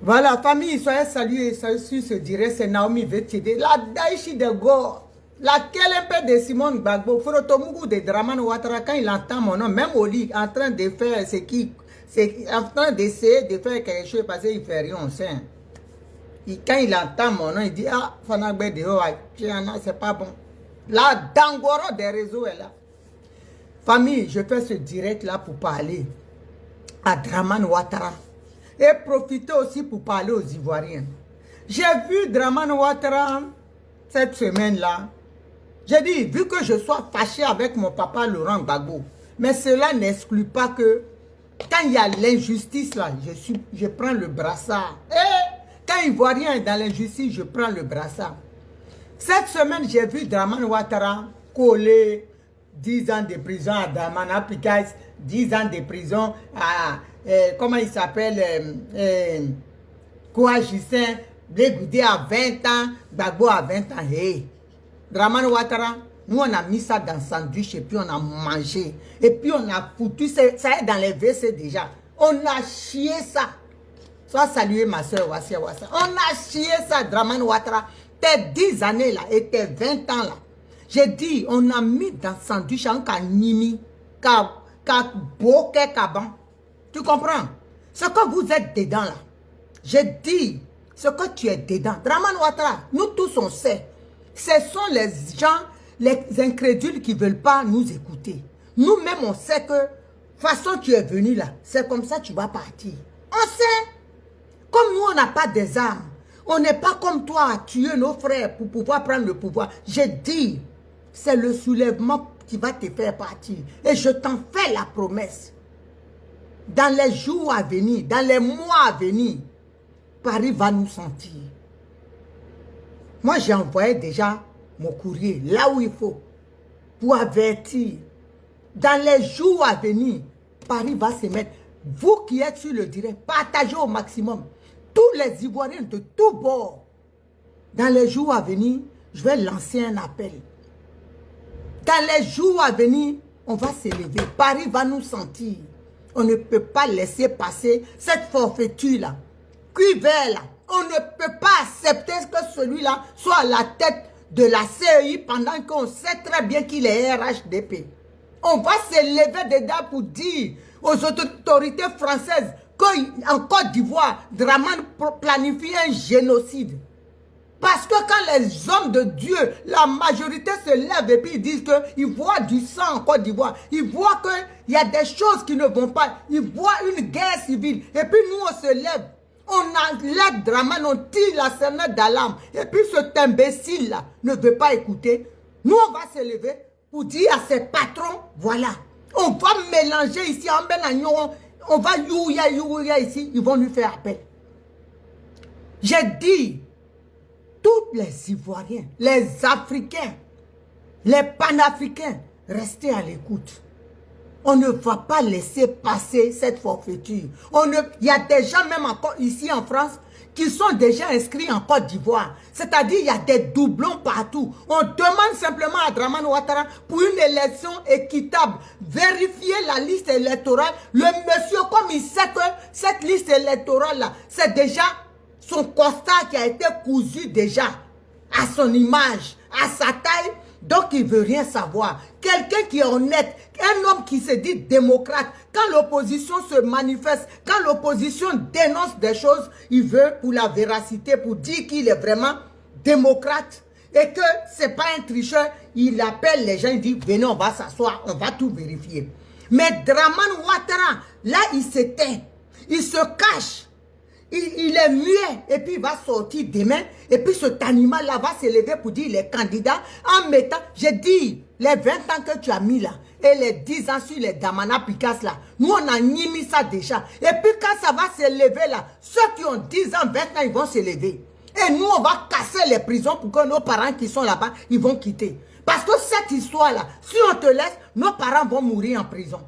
Voilà, famille, soyez salués sur ce direct, c'est Naomi VTD. La Daïchi de Go, la Kelempe de Simone Gbagbo, Frotomugu de Dramane Ouattara, quand il entend mon nom, même au lit, en train de faire ce qui, c'est en train d'essayer de faire quelque chose parce qu'il ne fait rien au sein. Quand il entend mon nom, il dit, ah, Fanagbe de Oa, c'est pas bon. La Dangoro des réseaux est là. Famille, je fais ce direct là pour parler à Dramane Ouattara. Et profiter aussi pour parler aux Ivoiriens. J'ai vu Dramane Ouattara cette semaine-là. J'ai dit, vu que je sois fâché avec mon papa Laurent Gbagbo, mais cela n'exclut pas que quand il y a l'injustice là, je prends le brassard. Et quand Ivoirien est dans l'injustice, je prends le brassard. Cette semaine, j'ai vu Dramane Ouattara coller 10 ans de prison à Dramane Apicas, 10 ans de prison à... comment il s'appelle, Kouagissin, Blegoudé à 20 ans, Gbagbo à 20 ans. Hey. Dramane Ouattara, nous on a mis ça dans le sandwich et puis on a mangé. Et puis on a foutu, ça est dans les WC déjà. On a chié ça. Sois salué ma soeur Wassia Wassa. On a chié ça, Dramane Ouattara. Tes 10 années là et tes 20 ans là. J'ai dit, on a mis dans le sandwich en kanimi, ka boke kaban. Tu comprends? Ce que vous êtes dedans là, j'ai dit, ce que tu es dedans. Dramane Ouattara, nous tous on sait. Ce sont les gens, les incrédules qui ne veulent pas nous écouter. Nous-mêmes on sait que, façon tu es venu là, c'est comme ça tu vas partir. On sait. Comme nous on n'a pas des armes, on n'est pas comme toi à tuer nos frères pour pouvoir prendre le pouvoir. J'ai dit, c'est le soulèvement qui va te faire partir. Et je t'en fais la promesse. Dans les jours à venir, dans les mois à venir, Paris va nous sentir. Moi, j'ai envoyé déjà mon courrier là où il faut pour avertir. Dans les jours à venir, Paris va se mettre. Vous qui êtes sur le direct, partagez au maximum. Tous les Ivoiriens de tous bords. Dans les jours à venir, je vais lancer un appel. Dans les jours à venir, on va s'élever. Paris va nous sentir. On ne peut pas laisser passer cette forfaiture-là. Cuivert-là. On ne peut pas accepter que celui-là soit à la tête de la CEI pendant qu'on sait très bien qu'il est RHDP. On va s'élever dedans pour dire aux autorités françaises qu'en Côte d'Ivoire, Dramane planifie un génocide. Parce que quand les hommes de Dieu, la majorité se lève et puis ils disent qu'ils voient du sang en Côte d'Ivoire, ils voient qu'il y a des choses qui ne vont pas, ils voient une guerre civile. Et puis nous on se lève, on enlève Dramane, on tire la sonnette d'alarme. Et puis cet imbécile-là ne veut pas écouter. Nous on va se lever pour dire à ses patrons, voilà, on va mélanger ici en Benagnon, on va youya ici, ils vont lui faire appel. J'ai dit, tous les Ivoiriens, les Africains, les Panafricains, restez à l'écoute. On ne va pas laisser passer cette forfaiture. Il y a des gens même encore ici en France qui sont déjà inscrits en Côte d'Ivoire. C'est-à-dire il y a des doublons partout. On demande simplement à Dramane Ouattara pour une élection équitable. Vérifier la liste électorale. Le monsieur, comme il sait que cette liste électorale-là, c'est déjà son constat qui a été cousu déjà à son image, à sa taille, donc il ne veut rien savoir. Quelqu'un qui est honnête, un homme qui se dit démocrate, quand l'opposition se manifeste, quand l'opposition dénonce des choses, il veut pour la véracité, pour dire qu'il est vraiment démocrate et que ce n'est pas un tricheur, il appelle les gens, il dit venez on va s'asseoir, on va tout vérifier. Mais Dramane Ouattara, là il se tait, il se cache. Il est muet et puis il va sortir demain et puis cet animal-là va se lever pour dire les candidats en mettant, j'ai dit, les 20 ans que tu as mis là et les 10 ans sur les Damana Picas là, nous on a mis ça déjà. Et puis quand ça va se lever là, ceux qui ont 10 ans, 20 ans, ils vont se lever. Et nous on va casser les prisons pour que nos parents qui sont là-bas, ils vont quitter. Parce que cette histoire-là, si on te laisse, nos parents vont mourir en prison.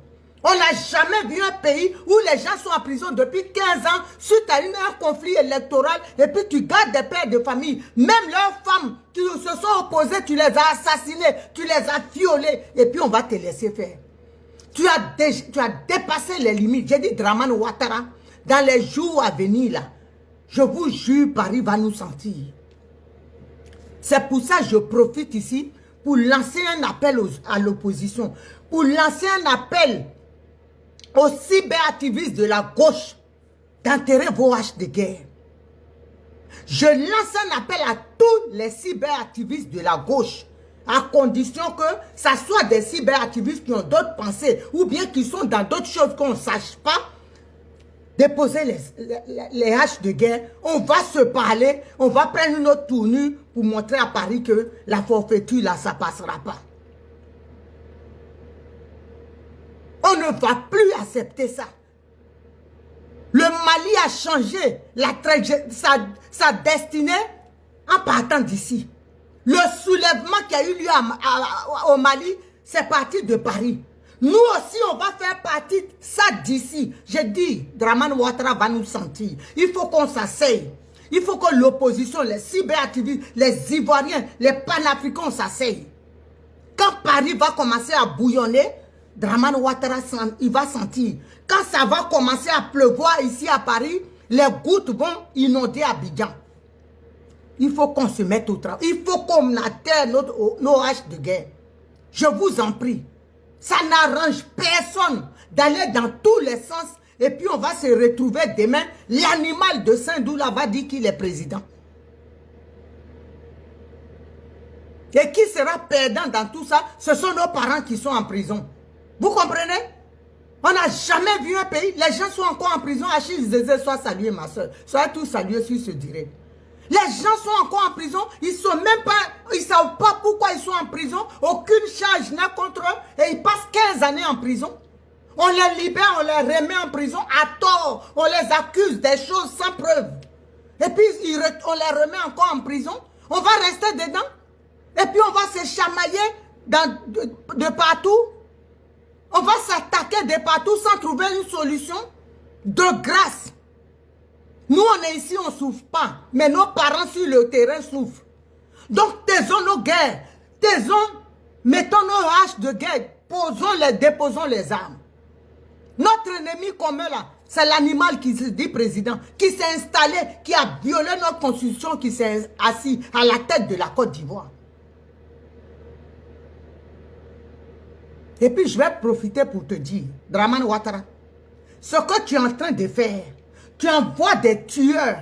On n'a jamais vu un pays où les gens sont en prison depuis 15 ans suite à un conflit électoral et puis tu gardes des pères de famille. Même leurs femmes qui se sont opposées, tu les as assassinés, tu les as violés et puis on va te laisser faire. Tu as dépassé les limites. J'ai dit Dramane Ouattara, dans les jours à venir là, Je vous jure, Paris va nous sentir. C'est pour ça que je profite ici pour lancer un appel à l'opposition, pour lancer un appel aux cyberactivistes de la gauche d'enterrer vos haches de guerre. Je lance un appel à tous les cyberactivistes de la gauche, à condition que ce soit des cyberactivistes qui ont d'autres pensées ou bien qui sont dans d'autres choses qu'on ne sache pas, déposer les haches de guerre. On va se parler, on va prendre une autre tournure pour montrer à Paris que la forfaiture là, ça ne passera pas. On ne va plus accepter ça. Le Mali a changé sa destinée en partant d'ici. Le soulèvement qui a eu lieu au Mali, c'est parti de Paris. Nous aussi, on va faire partie de ça d'ici. J'ai dit, Dramane Ouattara va nous sentir. Il faut qu'on s'asseye. Il faut que l'opposition, les cyberactivistes, les Ivoiriens, les panafricains s'asseyent. Quand Paris va commencer à bouillonner, Dramane Ouattara, il va sentir. Quand ça va commencer à pleuvoir ici à Paris, les gouttes vont inonder Abidjan. Il faut qu'on se mette au travail. Il faut qu'on atterre nos haches de guerre. Je vous en prie. Ça n'arrange personne d'aller dans tous les sens. Et puis on va se retrouver demain. L'animal de Saint-Doula va dire qu'il est président. Et qui sera perdant dans tout ça? Ce sont nos parents qui sont en prison. Vous comprenez? On n'a jamais vu un pays. Les gens sont encore en prison. Achille Zézé, sois salué ma soeur. Soyez tous salués sur ce direct. Les gens sont encore en prison. Ils ne savent pas pourquoi ils sont en prison. Aucune charge n'est contre eux. Et ils passent 15 années en prison. On les libère, on les remet en prison à tort. On les accuse des choses sans preuve. Et puis on les remet encore en prison. On va rester dedans. Et puis on va se chamailler de partout. On va s'attaquer de partout sans trouver une solution. De grâce. Nous, on est ici, on ne souffre pas. Mais nos parents sur le terrain souffrent. Donc, taisons nos guerres. Mettons nos haches de guerre. Déposons les armes. Notre ennemi commun là, c'est l'animal qui se dit président, qui s'est installé, qui a violé notre constitution, qui s'est assis à la tête de la Côte d'Ivoire. Et puis, je vais profiter pour te dire, Dramane Ouattara, ce que tu es en train de faire, tu envoies des tueurs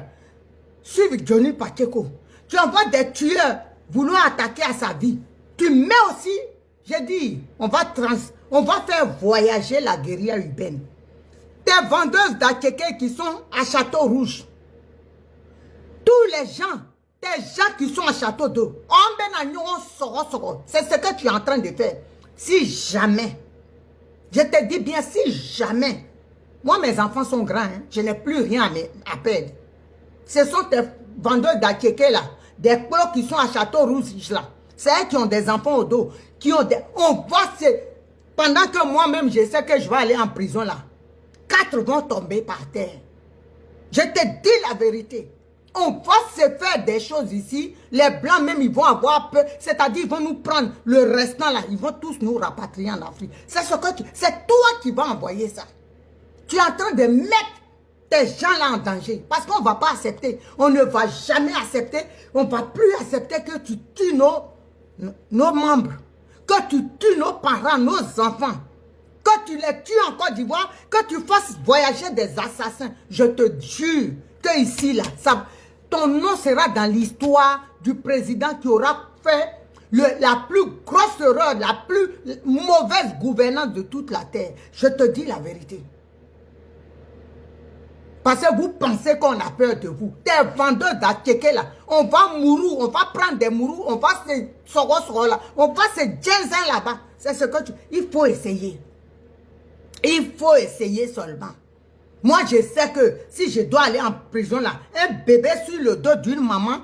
suivre Johnny Pacheco. Tu envoies des tueurs vouloir attaquer à sa vie. Tu mets aussi, j'ai dit, on va faire voyager la guérilla urbaine. Tes vendeuses d'Akeke qui sont à Château Rouge. Tous les gens, tes gens qui sont à Château d'Eau. C'est ce que tu es en train de faire. Si jamais, je te dis bien, si jamais, moi mes enfants sont grands, hein, je n'ai plus rien à perdre. Ce sont tes vendeurs d'Akeke là, des pros qui sont à Château Rouge là. C'est eux qui ont des enfants au dos, qui ont des... Pendant que moi-même je sais que je vais aller en prison là, 4 vont tomber par terre. Je te dis la vérité. On va se faire des choses ici. Les blancs même, ils vont avoir peur. C'est-à-dire, ils vont nous prendre le restant là. Ils vont tous nous rapatrier en Afrique. C'est toi qui vas envoyer ça. Tu es en train de mettre tes gens là en danger. Parce qu'on ne va pas accepter. On ne va jamais accepter. On ne va plus accepter que tu tues nos membres. Que tu tues nos parents, nos enfants. Que tu les tues en Côte d'Ivoire. Que tu fasses voyager des assassins. Je te jure que ici là, ton nom sera dans l'histoire du président qui aura fait la plus grosse erreur, la plus mauvaise gouvernance de toute la terre. Je te dis la vérité. Parce que vous pensez qu'on a peur de vous. Tes vendeurs d'Akeke là, on va mourir, on va prendre des mourous, on va se là, on va se djenser là-bas. C'est ce que il faut essayer. Il faut essayer seulement. Moi, je sais que si je dois aller en prison là, un bébé sur le dos d'une maman,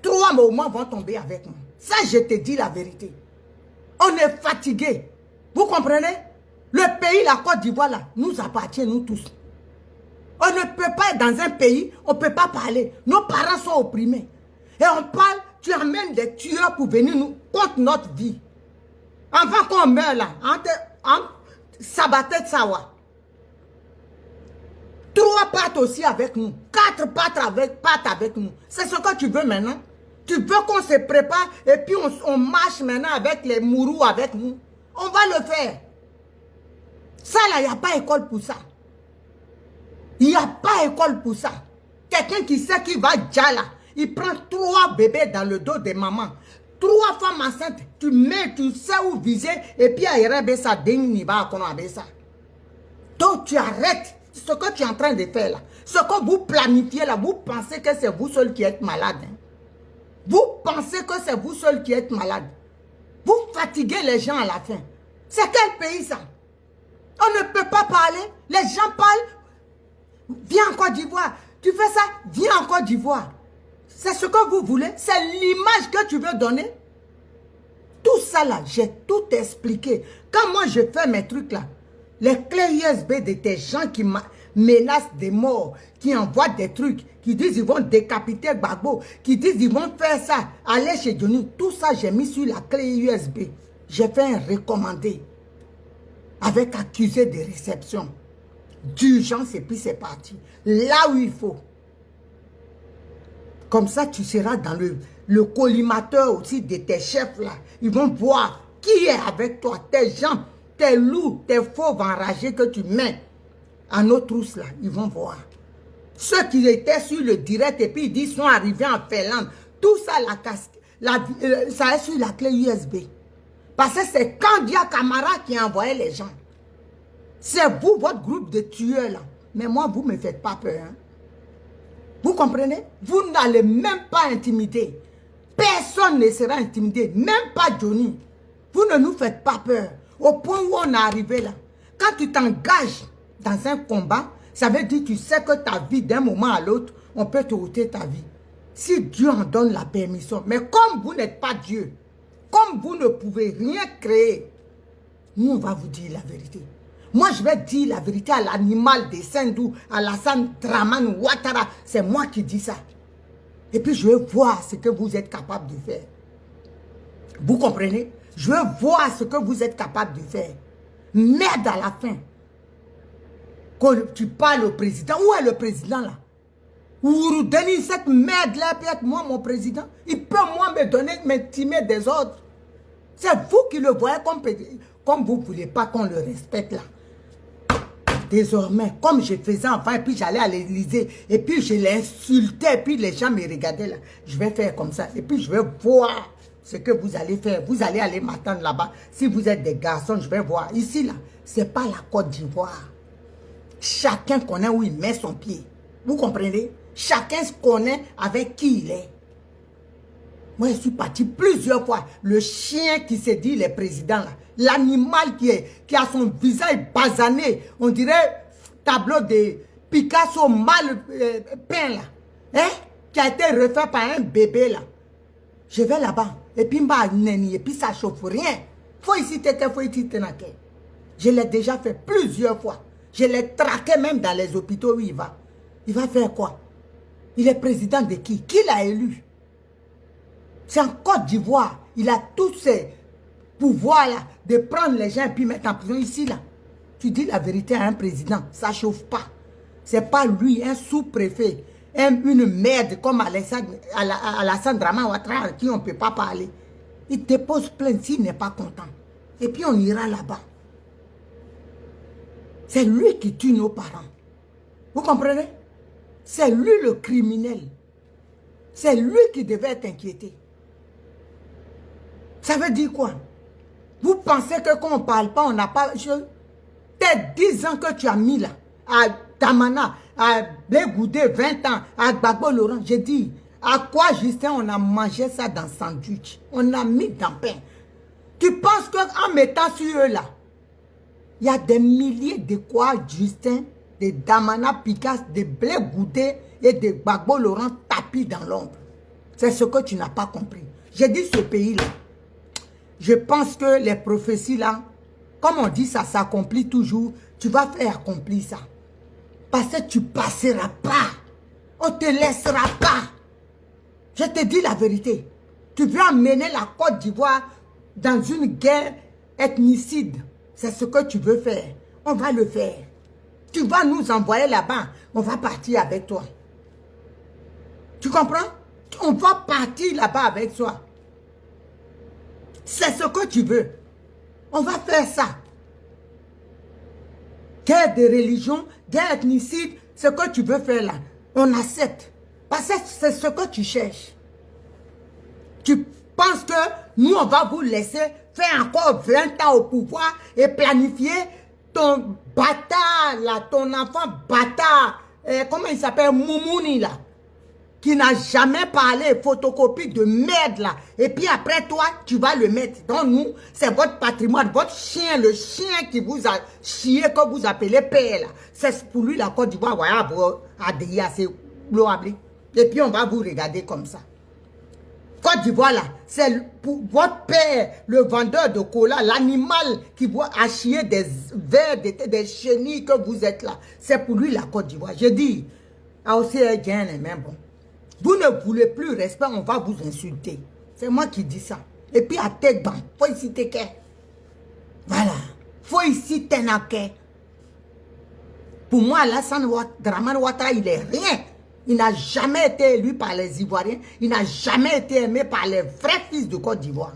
3 moments vont tomber avec moi. Ça, je te dis la vérité. On est fatigué. Vous comprenez? Le pays, la Côte d'Ivoire là, nous appartient, nous tous. On ne peut pas être dans un pays, on ne peut pas parler. Nos parents sont opprimés. Et on parle, tu amènes des tueurs pour venir nous contre notre vie. Avant qu'on meure là, en Sabaté de Sawa. 3 partent aussi avec nous. parte avec nous. C'est ce que tu veux maintenant. Tu veux qu'on se prépare et puis on marche maintenant avec les mourous avec nous. On va le faire. Ça là, il n'y a pas école pour ça. Il n'y a pas école pour ça. Quelqu'un qui sait qu'il va déjà là, il prend 3 bébés dans le dos de maman. 3 femmes enceintes, tu mets, tu sais où viser, et puis il ça ça. Donc tu arrêtes ce que tu es en train de faire là. Ce que vous planifiez là, vous pensez que c'est vous seul qui êtes malade. Hein? Vous pensez que c'est vous seul qui êtes malade. Vous fatiguez les gens à la fin. C'est quel pays ça? On ne peut pas parler. Les gens parlent. Viens en Côte d'Ivoire. Tu fais ça, viens en Côte d'Ivoire. C'est ce que vous voulez. C'est l'image que tu veux donner. Tout ça là, j'ai tout expliqué. Quand moi je fais mes trucs là, les clés USB de tes gens qui menacent des morts, qui envoient des trucs, qui disent ils vont décapiter Gbagbo, qui disent ils vont faire ça, aller chez Johnny. Tout ça, j'ai mis sur la clé USB. J'ai fait un recommandé avec accusé de réception, d'urgence et puis c'est parti. Là où il faut. Comme ça, tu seras dans le collimateur aussi de tes chefs là. Ils vont voir qui est avec toi, tes gens, tes loups, tes fauves enragés que tu mets à nos trousses là. Ils vont voir. Ceux qui étaient sur le direct et puis ils disent sont arrivés en Finlande. Tout ça, ça est sur la clé USB. Parce que c'est Kandia Camara qui envoyait les gens. C'est vous, votre groupe de tueurs là. Mais moi, vous ne me faites pas peur. Hein? Vous comprenez? Vous n'allez même pas intimider. Personne ne sera intimidé. Même pas Johnny. Vous ne nous faites pas peur. Au point où on est arrivé là. Quand tu t'engages dans un combat, ça veut dire que tu sais que ta vie, d'un moment à l'autre, on peut te ôter ta vie. Si Dieu en donne la permission. Mais comme vous n'êtes pas Dieu, comme vous ne pouvez rien créer, nous, on va vous dire la vérité. Moi, je vais dire la vérité à l'animal des Sendou, à Lassane Draman Ouattara. C'est moi qui dis ça. Et puis, je vais voir ce que vous êtes capable de faire. Vous comprenez? Je veux voir ce que vous êtes capable de faire. Merde à la fin. Quand tu parles au président, où est le président là? Ou donner cette merde là, peut-être moi mon président. Il peut moi me donner, m'intimer des ordres. C'est vous qui le voyez comme vous ne voulez pas qu'on le respecte là. Désormais, comme je faisais enfant, et puis j'allais à l'Élysée, et puis je l'insultais, et puis les gens me regardaient là. Je vais faire comme ça, et puis je vais voir ce que vous allez faire. Vous allez aller m'attendre là-bas. Si vous êtes des garçons, je vais voir. Ici là, ce n'est pas la Côte d'Ivoire. Chacun connaît où il met son pied. Vous comprenez? Chacun se connaît avec qui il est. Moi, je suis parti plusieurs fois. Le chien qui se dit le président là. L'animal qui a son visage basané. On dirait tableau de Picasso mal peint là. Hein? Qui a été refait par un bébé là. Je vais là-bas. Et puis, et puis ça chauffe rien. Faut ici, faut ici, je l'ai déjà fait plusieurs fois. Je l'ai traqué même dans les hôpitaux où il va. Il va faire quoi? Il est président de qui? Qui l'a élu? C'est en Côte d'Ivoire. Il a tous ces pouvoirs-là de prendre les gens et puis mettre en prison ici, là. Tu dis la vérité à un président, ça ne chauffe pas. C'est pas lui, un sous-préfet, une merde comme Alassane Draman Ouattara, à qui on ne peut pas parler. Il dépose plainte s'il n'est pas content. Et puis on ira là-bas. C'est lui qui tue nos parents. Vous comprenez? C'est lui le criminel. C'est lui qui devait être inquiété. Ça veut dire quoi? Vous pensez que quand on ne parle pas, on n'a pas... Peut-être 10 ans que tu as mis là, à Damana, à Blegoudé, 20 ans, à Gbagbo Laurent, j'ai dit, à quoi Justin on a mangé ça dans sandwich? On a mis dans pain. Tu penses qu'en mettant sur eux là, il y a des milliers de quoi Justin, de Damana Picasso, de Blegoudé et de Gbagbo Laurent tapis dans l'ombre. C'est ce que tu n'as pas compris. J'ai dit ce pays-là. Je pense que les prophéties là, comme on dit, ça s'accomplit toujours. Tu vas faire accomplir ça. Parce que tu ne passeras pas. On ne te laissera pas. Je te dis la vérité. Tu veux emmener la Côte d'Ivoire dans une guerre ethnicide. C'est ce que tu veux faire. On va le faire. Tu vas nous envoyer là-bas. On va partir avec toi. Tu comprends? On va partir là-bas avec toi. C'est ce que tu veux. On va faire ça. Guerre de religion, guerre ethnicide, ce que tu veux faire là, on accepte. Parce que c'est ce que tu cherches. Tu penses que nous, on va vous laisser faire encore 20 ans au pouvoir et planifier ton bâtard là, ton enfant bâtard, comment il s'appelle, Moumouni là, qui n'a jamais parlé, photocopie de merde là. Et puis après toi, tu vas le mettre. Donc nous, c'est votre patrimoine, votre chien, le chien qui vous a chié, que vous appelez père là. C'est pour lui la Côte d'Ivoire, voilà, pour adhérer à ces bloablés. Et puis on va vous regarder comme ça. Côte d'Ivoire là, c'est pour votre père, le vendeur de cola, l'animal qui voit à chier des vers, des chenilles que vous êtes là. C'est pour lui la Côte d'Ivoire. Je dis, aussi même bon. Vous ne voulez plus respect, on va vous insulter. C'est moi qui dis ça. Et puis à tête ban, faut ici te que. Voilà. Faut ici te. Pour moi, Alassane Dramane Ouattara, il est rien. Il n'a jamais été élu par les Ivoiriens. Il n'a jamais été aimé par les vrais fils de Côte d'Ivoire.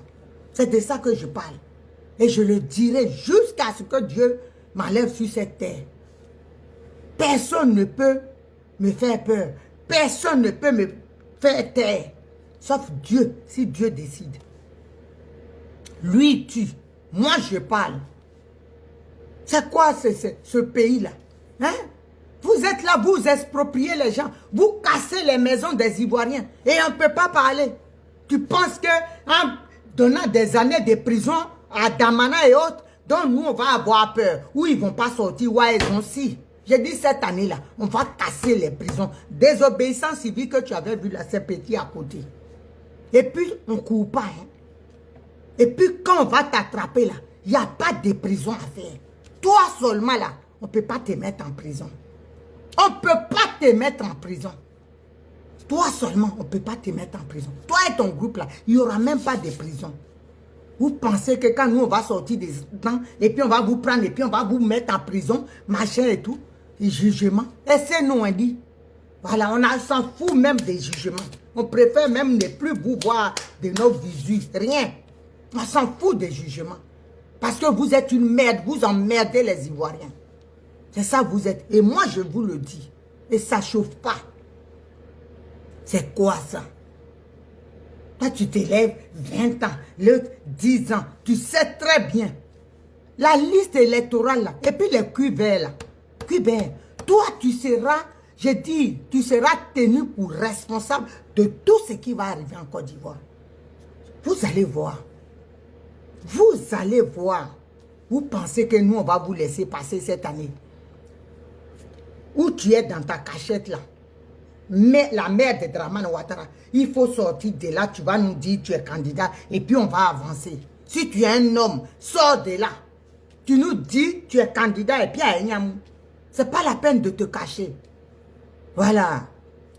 C'est de ça que je parle. Et je le dirai jusqu'à ce que Dieu m'enlève sur cette terre. Personne ne peut me faire peur. Personne ne peut me faire taire. Sauf Dieu, si Dieu décide. Lui tue. Moi, je parle. C'est quoi ce pays-là? Hein? Vous êtes là, vous expropriez les gens. Vous cassez les maisons des Ivoiriens. Et on ne peut pas parler. Tu penses qu'en donnant des années de prison à Damana et autres, donc nous, on va avoir peur. Ou ils ne vont pas sortir, ou ils vont si. J'ai dit cette année-là, on va casser les prisons. Désobéissance civique que tu avais vu là, c'est petit à côté. Et puis, on ne court pas. Hein? Et puis, quand on va t'attraper là, il n'y a pas de prison à faire. Toi seulement là, on ne peut pas te mettre en prison. On ne peut pas te mettre en prison. Toi seulement, on ne peut pas te mettre en prison. Toi et ton groupe là, il n'y aura même pas de prison. Vous pensez que quand nous, on va sortir des temps, et puis on va vous prendre, et puis on va vous mettre en prison, machin et tout, et jugement. Et c'est nous, on dit. Voilà, on s'en fout même des jugements. On préfère même ne plus vous voir de nos visus. Rien. On s'en fout des jugements. Parce que vous êtes une merde, vous emmerdez les Ivoiriens. C'est ça vous êtes. Et moi, je vous le dis. Et ça ne chauffe pas. C'est quoi ça? Toi, tu t'élèves 20 ans, 10 ans. Tu sais très bien. La liste électorale, là, et puis les cuverts, là. Cuverts. Toi, tu seras, je dis, tu seras tenu pour responsable de tout ce qui va arriver en Côte d'Ivoire. Vous allez voir. Vous allez voir. Vous pensez que nous, on va vous laisser passer cette année. Où tu es dans ta cachette là. Mais la mère de Dramane Ouattara, il faut sortir de là, tu vas nous dire tu es candidat et puis on va avancer. Si tu es un homme, sors de là. Tu nous dis tu es candidat et puis à Enyamou. C'est pas la peine de te cacher. Voilà.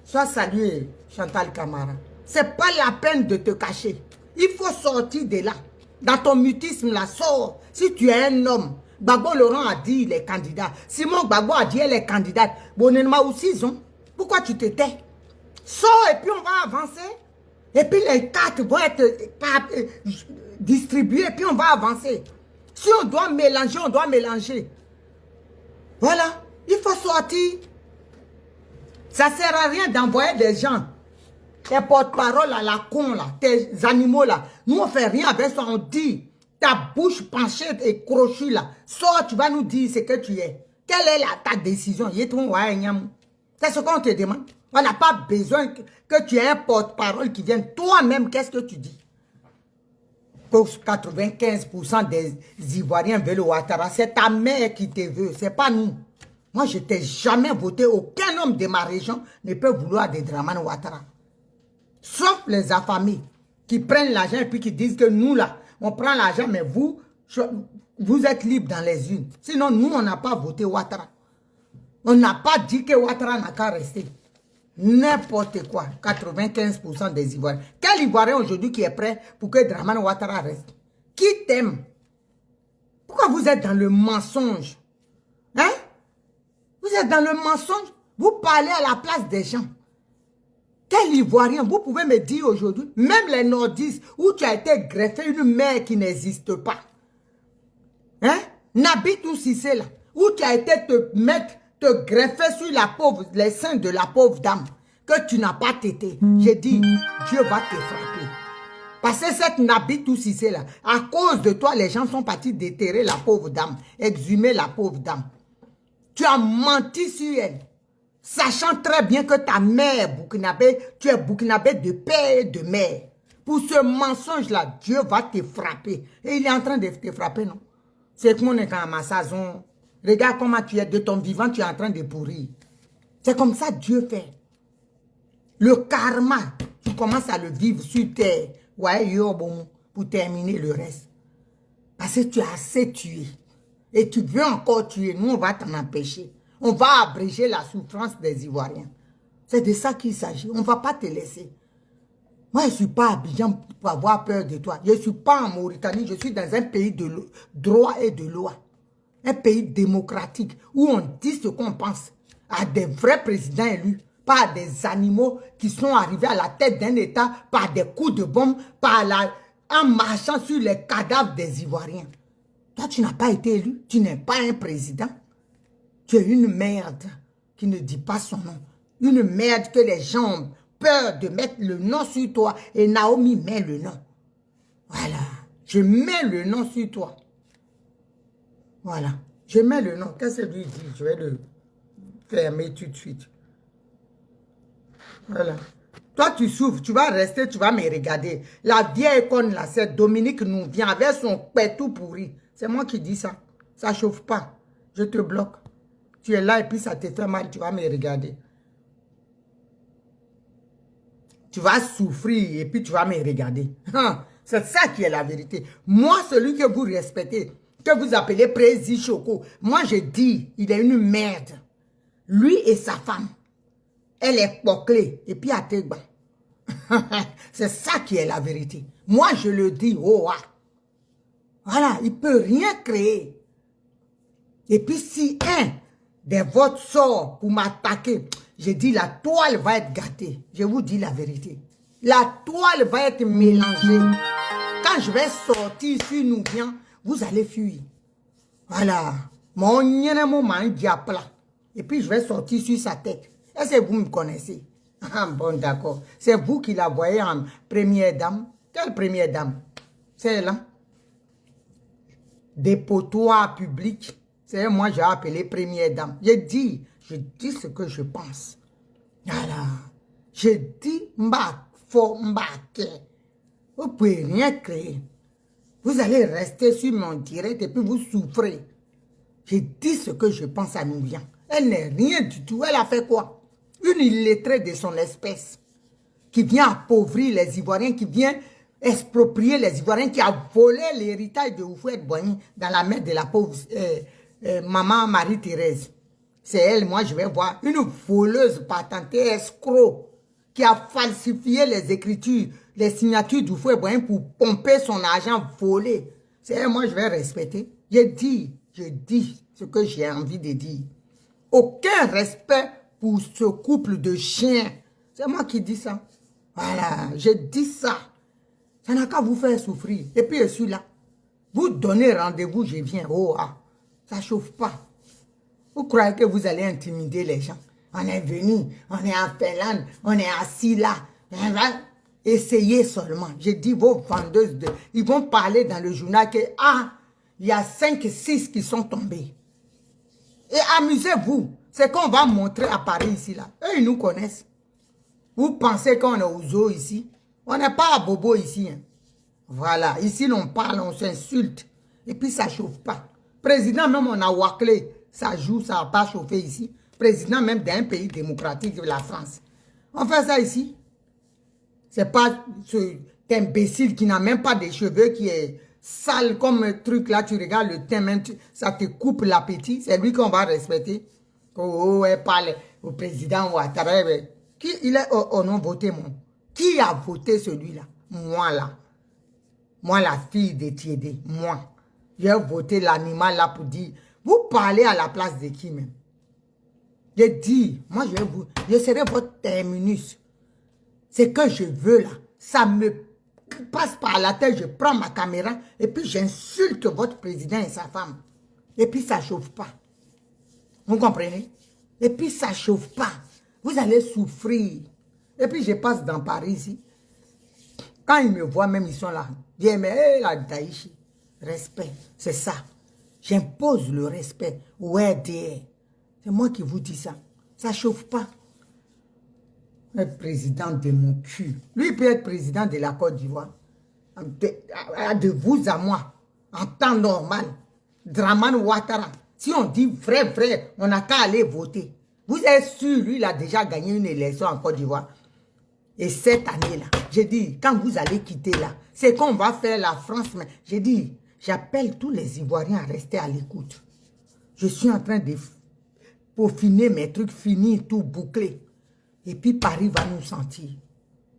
Sois salué, Chantal Camara. C'est pas la peine de te cacher. Il faut sortir de là. Dans ton mutisme là, sors. Si tu es un homme, Gbagbo Laurent a dit il est candidat. Simon Gbagbo a dit elle est candidate. Bonenma aussi, ils ont. Pourquoi tu te tais? Sors et puis on va avancer. Et puis les cartes vont être distribuées et puis on va avancer. Si on doit mélanger, on doit mélanger. Voilà. Il faut sortir. Ça ne sert à rien d'envoyer des gens. Tes porte-parole à la con là, tes animaux là. Nous on ne fait rien avec ça, on dit. Ta bouche penchée et crochue là. Sors, tu vas nous dire ce que tu es. Quelle est ta décision? C'est ce qu'on te demande. On n'a pas besoin que tu aies un porte-parole qui vienne. Toi-même, qu'est-ce que tu dis? Que 95% des Ivoiriens veulent Ouattara. C'est ta mère qui te veut, c'est pas nous. Moi, je t'ai jamais voté. Aucun homme de ma région ne peut vouloir de Dramane Ouattara. Sauf les affamés qui prennent l'argent et puis qui disent que nous, là, on prend l'argent, mais vous êtes libres dans les unes. Sinon, nous, on n'a pas voté Ouattara. On n'a pas dit que Ouattara n'a qu'à rester. N'importe quoi. 95% des Ivoiriens. Quel Ivoirien aujourd'hui qui est prêt pour que Dramane Ouattara reste? Qui t'aime? Pourquoi vous êtes dans le mensonge? Hein? Vous êtes dans le mensonge? Vous parlez à la place des gens. Quel Ivoirien, vous pouvez me dire aujourd'hui, même les nordistes, où tu as été greffé une mère qui n'existe pas. Hein? Nabitou Cissé là, où tu as été te greffer sur les seins de la pauvre dame, que tu n'as pas tété. J'ai dit, Dieu va te frapper. Parce que cette Nabitou Cissé là, à cause de toi, les gens sont partis déterrer la pauvre dame, exhumer la pauvre dame. Tu as menti sur elle, sachant très bien que ta mère est burkinabé, tu es burkinabé de père et de mère. Pour ce mensonge-là, Dieu va te frapper. Et il est en train de te frapper, non? C'est que mon est quand ma saison. Regarde comment tu es de ton vivant, tu es en train de pourrir. C'est comme ça Dieu fait. Le karma, tu commences à le vivre sur terre. Ouais, yo, bon, pour terminer le reste. Parce que tu as assez tué. Et tu veux encore tuer. Nous, on va t'en empêcher. On va abréger la souffrance des Ivoiriens. C'est de ça qu'il s'agit. On ne va pas te laisser. Moi, je ne suis pas à Abidjan pour avoir peur de toi. Je ne suis pas en Mauritanie. Je suis dans un pays de droit et de loi. Un pays démocratique où on dit ce qu'on pense à des vrais présidents élus, pas à des animaux qui sont arrivés à la tête d'un État par des coups de bombe, en marchant sur les cadavres des Ivoiriens. Toi, tu n'as pas été élu. Tu n'es pas un président. Tu es une merde qui ne dit pas son nom. Une merde que les gens ont peur de mettre le nom sur toi. Et Naomi met le nom. Voilà. Je mets le nom sur toi. Voilà. Je mets le nom. Qu'est-ce que lui dit? Je vais le fermer tout de suite. Voilà. Toi, tu souffres. Tu vas rester, tu vas me regarder. La vieille conne là, c'est Dominique nous vient avec son pet tout pourri. C'est moi qui dis ça. Ça ne chauffe pas. Je te bloque. Tu es là et puis ça te fait mal. Tu vas me regarder. Tu vas souffrir et puis tu vas me regarder. C'est ça qui est la vérité. Moi, celui que vous respectez, que vous appelez Président Choco, moi je dis, il est une merde. Lui et sa femme, elle est poclée et puis à Tegba. C'est ça qui est la vérité. Moi je le dis, oh ah. Voilà, il ne peut rien créer. Et puis si un des vôtres sort pour m'attaquer, je dis la toile va être gâtée. Je vous dis la vérité. La toile va être mélangée. Quand je vais sortir sur Nouvian, vous allez fuir. Voilà. Mon nyénémo m'a diapla. Et puis je vais sortir sur sa tête. Est-ce que vous me connaissez? Ah bon, d'accord. C'est vous qui la voyez en première dame. Quelle première dame? C'est là. Dépotoir public. C'est moi j'ai appelé première dame. Je dis ce que je pense. Voilà. Je dis mba fo mba ke. Vous ne pouvez rien créer. Vous allez rester sur mon direct et puis vous souffrez. Je dis ce que je pense à Nouvian. Elle n'est rien du tout. Elle a fait quoi? Une illettrée de son espèce qui vient appauvrir les Ivoiriens, qui vient exproprier les Ivoiriens, qui a volé l'héritage de Houphouët-Boigny dans la main de la pauvre maman Marie-Thérèse. C'est elle, moi je vais voir, une voleuse patentée, escroc, qui a falsifié les écritures, les signatures d'Houphouët-Boigny pour pomper son argent volé. C'est elle, moi je vais respecter. Je dis ce que j'ai envie de dire. Aucun respect pour ce couple de chiens. C'est moi qui dis ça. Voilà, je dis ça. Ça n'a qu'à vous faire souffrir. Et puis je suis là. Vous donnez rendez-vous, je viens. Oh, ah, ça ne chauffe pas. Vous croyez que vous allez intimider les gens? On est venu, on est en Finlande, on est assis là. Essayez seulement. Je dis vos vendeuses, ils vont parler dans le journal que, ah, il y a 5, 6 qui sont tombés. Et amusez-vous. C'est qu'on va montrer à Paris ici, là. Eux, ils nous connaissent. Vous pensez qu'on est aux zoo ici? On n'est pas à Bobo ici. Hein. Voilà. Ici, on parle, on s'insulte. Et puis, ça ne chauffe pas. Président, même on a waclé. Ça joue, ça n'a pas chauffé ici. Président, même d'un pays démocratique de la France. On fait ça ici. C'est pas cet imbécile qui n'a même pas de cheveux, qui est sale comme un truc là. Tu regardes le teint, même, ça te coupe l'appétit. C'est lui qu'on va respecter. Oh, elle parle au président Ouattara. Qui il est au nom voté, moi? Qui a voté celui-là? Moi, là. Moi, la fille de Tiédé. Moi. J'ai voté l'animal là pour dire, vous parlez à la place de qui même? Je dis, moi, je serai votre terminus. Ce que je veux là, ça me passe par la tête, je prends ma caméra et puis j'insulte votre président et sa femme. Et puis ça ne chauffe pas. Vous comprenez? Et puis ça ne chauffe pas. Vous allez souffrir. Et puis je passe dans Paris ici. Quand ils me voient, même ils sont là. Je dis, mais la Daïchi, respect, c'est ça. J'impose le respect. Ouais, c'est moi qui vous dis ça. Ça ne chauffe pas. Le président de mon cul. Lui, il peut être président de la Côte d'Ivoire. De vous à moi, en temps normal. Dramane Ouattara. Si on dit vrai, on n'a qu'à aller voter. Vous êtes sûr, lui, il a déjà gagné une élection en Côte d'Ivoire. Et cette année-là, j'ai dit, quand vous allez quitter là, c'est qu'on va faire la France. J'ai dit, j'appelle tous les Ivoiriens à rester à l'écoute. Je suis en train de peaufiner mes trucs, finir tout bouclé. Et puis Paris va nous sentir.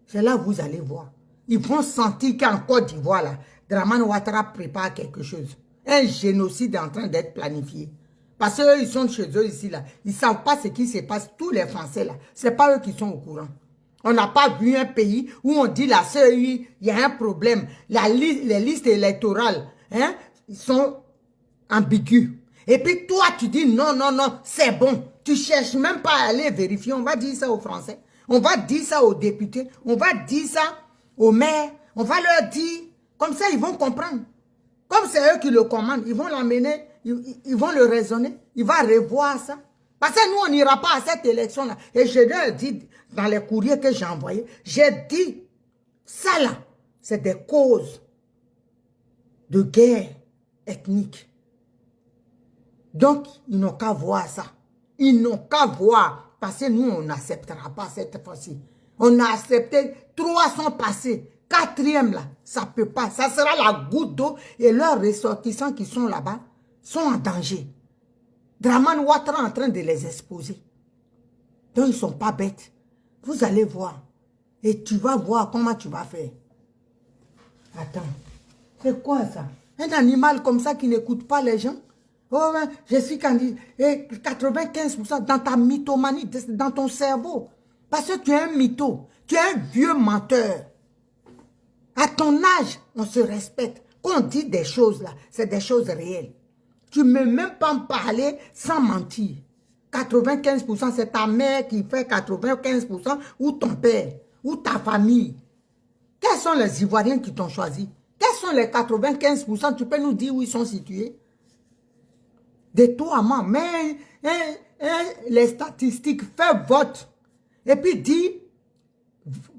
C'est là que vous allez voir. Ils vont sentir qu'en Côte d'Ivoire, là, Dramane Ouattara prépare quelque chose. Un génocide est en train d'être planifié. Parce qu'eux, ils sont chez eux ici, là. Ils ne savent pas ce qui se passe. Tous les Français, là, ce n'est pas eux qui sont au courant. On n'a pas vu un pays où on dit la CEI, il y a un problème. Les listes électorales, hein, ils sont ambiguës. Et puis toi, tu dis non, c'est bon. Tu ne cherches même pas à aller vérifier. On va dire ça aux Français. On va dire ça aux députés. On va dire ça aux maires. On va leur dire. Comme ça, ils vont comprendre. Comme c'est eux qui le commandent, ils vont l'amener, ils vont le raisonner. Il va revoir ça. Parce que nous, on n'ira pas à cette élection-là. Et je leur dis, dans les courriers que j'ai envoyés, j'ai dit, ça là, c'est des causes de guerre ethnique. Donc, ils n'ont qu'à voir ça. Ils n'ont qu'à voir. Parce que nous, on n'acceptera pas cette fois-ci. On a accepté, 3 sont passés. 4e là, ça ne peut pas. Ça sera la goutte d'eau et leurs ressortissants qui sont là-bas sont en danger. Dramane Ouattara est en train de les exposer. Donc, ils ne sont pas bêtes. Vous allez voir. Et tu vas voir comment tu vas faire. Attends. C'est quoi ça? Un animal comme ça qui n'écoute pas les gens? Oh, ben, je suis candidat. Et 95% dans ta mythomanie, dans ton cerveau. Parce que tu es un mytho. Tu es un vieux menteur. À ton âge, on se respecte. Quand on dit des choses là, c'est des choses réelles. Tu ne peux même pas en parler sans mentir. 95%, c'est ta mère qui fait 95% ou ton père ou ta famille. Quels sont les Ivoiriens qui t'ont choisi? Quels sont les 95%? Tu peux nous dire où ils sont situés? De toi à moi. Mais les statistiques, fais vote. Et puis dis,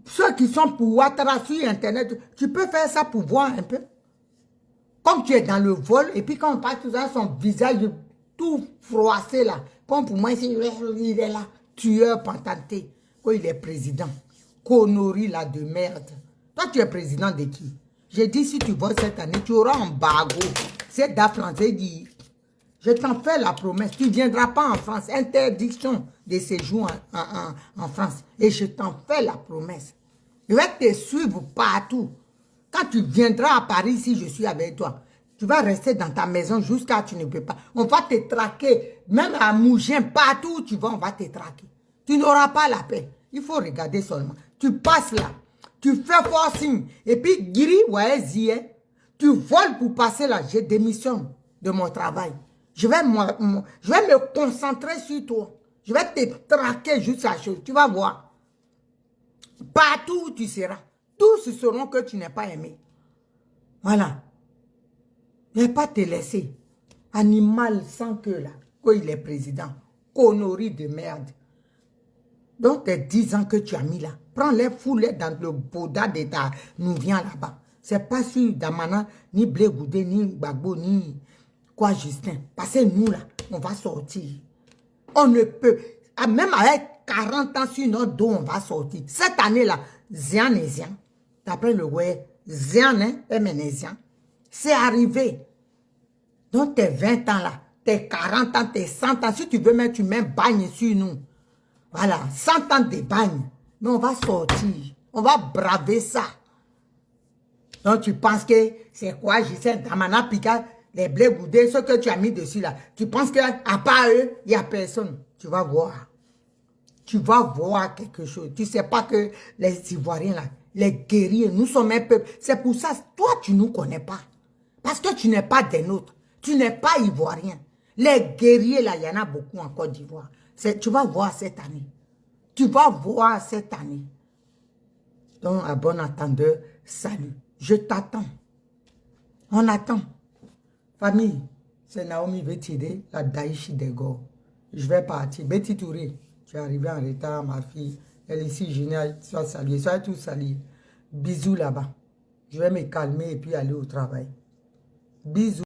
ceux qui sont pour Ouattara sur Internet, tu peux faire ça pour voir un peu. Comme tu es dans le vol, et puis quand on parle, tout ça, son visage tout froissé là. Comme pour moi, il est là, tueur pantanté. Quand il est président. Connerie là de merde. Toi, tu es président de qui? J'ai dit, si tu votes cette année, tu auras un bagot. C'est Da Français dit, je t'en fais la promesse. Tu ne viendras pas en France. Interdiction de séjour en France. Et je t'en fais la promesse. Je vais te suivre partout. Quand tu viendras à Paris, si je suis avec toi, tu vas rester dans ta maison jusqu'à tu ne peux pas. On va te traquer. Même à Mougins, partout où tu vas, on va te traquer. Tu n'auras pas la paix. Il faut regarder seulement. Tu passes là. Tu fais forcing. Et puis, Giri, ouais, Zie, tu voles pour passer là. Je démissionne de mon travail. Je vais me concentrer sur toi. Je vais te traquer jusqu'à chose. Tu vas voir. Partout où tu seras. Tous sauront que tu n'es pas aimé. Voilà. Ne vais pas te laisser. Animal sans queue là. Quand il est président. Connerie de merde. Donc tes 10 ans que tu as mis là. Prends-les, fous-les dans le boda de ta Nouvien là-bas. C'est pas sur Damana, ni Blé Goudé, ni Gbagbo, ni quoi Justin. Parce que nous là, on va sortir. On ne peut. Même avec 40 ans sur notre dos, on va sortir. Cette année-là, Zian et Zian. D'après le ouais, Zian et Ménézian. C'est arrivé. Donc tes 20 ans là, tes 40 ans, tes 100 ans, si tu veux même, tu mets bagne sur nous. Voilà, 100 ans de bagne. Mais on va sortir. On va braver ça. Donc tu penses que c'est quoi, je sais, Damana Pika, les Blé Goudé, ce que tu as mis dessus là. Tu penses qu'à part eux, il n'y a personne. Tu vas voir. tu vas voir quelque chose. Tu ne sais pas que les Ivoiriens, là, les guerriers, nous sommes un peuple. C'est pour ça, toi, tu ne nous connais pas. Parce que tu n'es pas des nôtres. Tu n'es pas Ivoirien. Les guerriers, là, il y en a beaucoup en Côte d'Ivoire. Tu vas voir cette année. Tu vas voir cette année. Donc, à bon entendeur, salut. Je t'attends. On attend. Famille, c'est Naomi Vetide, la Daïchi des Gors. Je vais partir. Betty Touré, tu es arrivé en retard, ma fille. Elle est ici, géniale. Sois saluée. Sois tous salués. Bisous là-bas. Je vais me calmer et puis aller au travail. Bisous.